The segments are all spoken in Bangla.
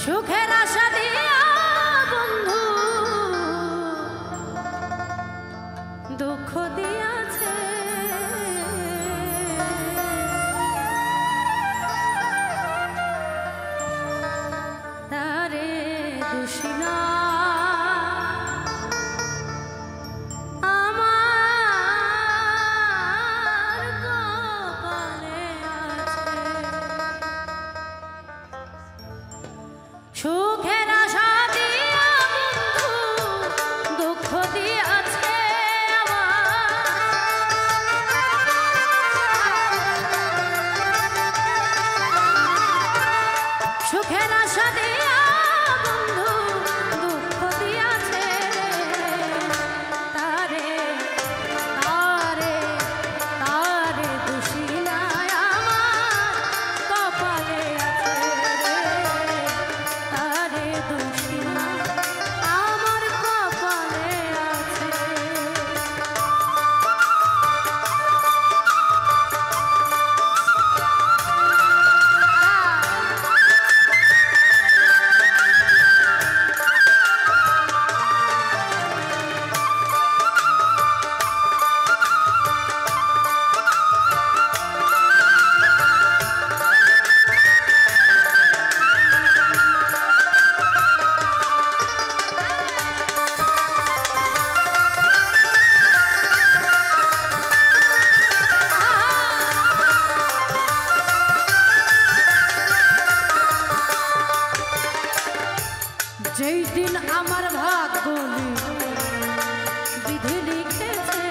সুখের আশা দিয়া বন্ধু দুঃখ দিয়াছে, তারে দোষী না সুখের আশা দিয়া বন্ধু দুঃখ দিয়াছে সুখের আশা দিয়া বন্ধু দুঃখ দিয়াছে, তারে তারে তারে দোষী নাই আমার কপালে আছে, তারে দোষী নাই আমার কপালে আছে। যেই দিন আমার ভাগ্য বিধি লিখেছে,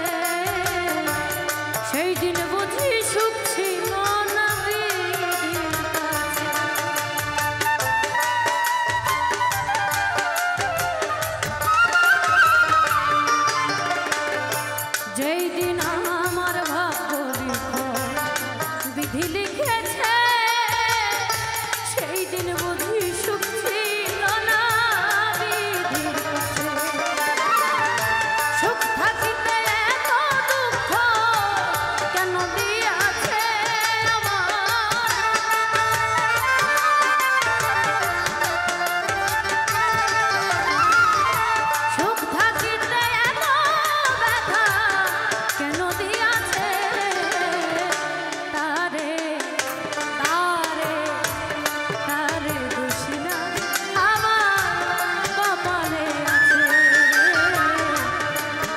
সেই দিন বুঝি সুখ ছিল না বিধির কাছে। যেই দিন আমার ভাগ্য বিধি লিখেছে, সেই দিন বুঝি সুখ ছিল না বিধির কাছে। সুখ থাকিতে এত দুঃখ কেন দিয়াছে সুখ থাকিতে এত ব্যথা কেন দিয়াছে, তারে তারে তারে দোষী না আমার কপালে আছে,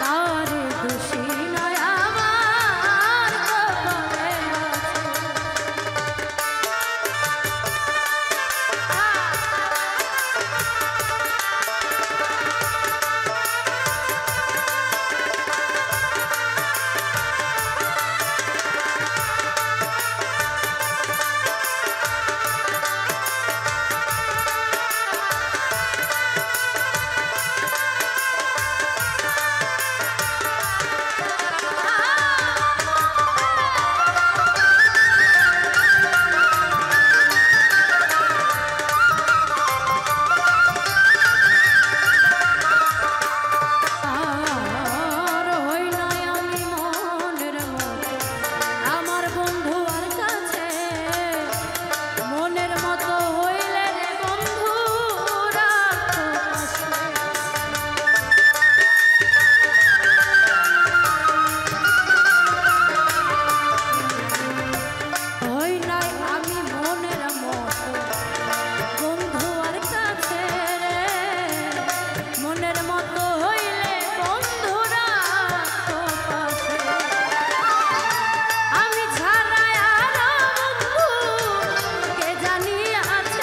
তারে দোষী নয় আমার কপালে আমি ছাড়া আর বন্ধু কে জানি আছে।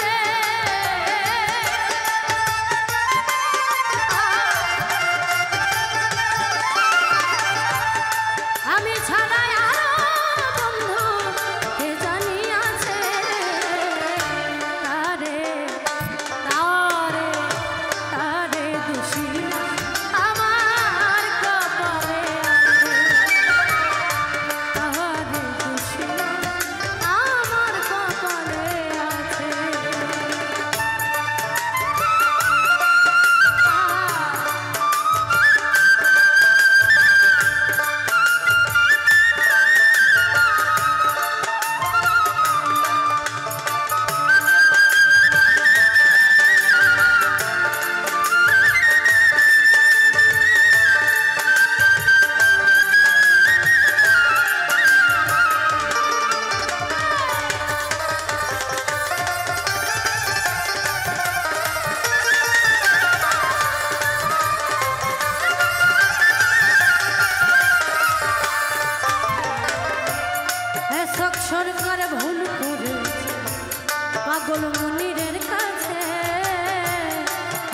পাগল মনিরের কাছে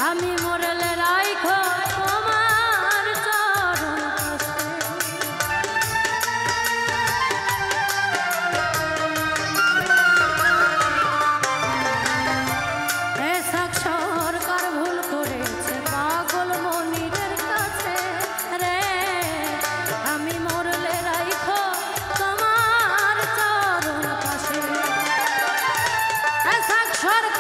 আমি মরলে রাইখো তোমার চরণ পাশে। এসব সরকার ভুল করেছে পাগল মনিরের কাছে রে আমি মরলে রাইখো তোমার চরণ পাশে। এসব সরকার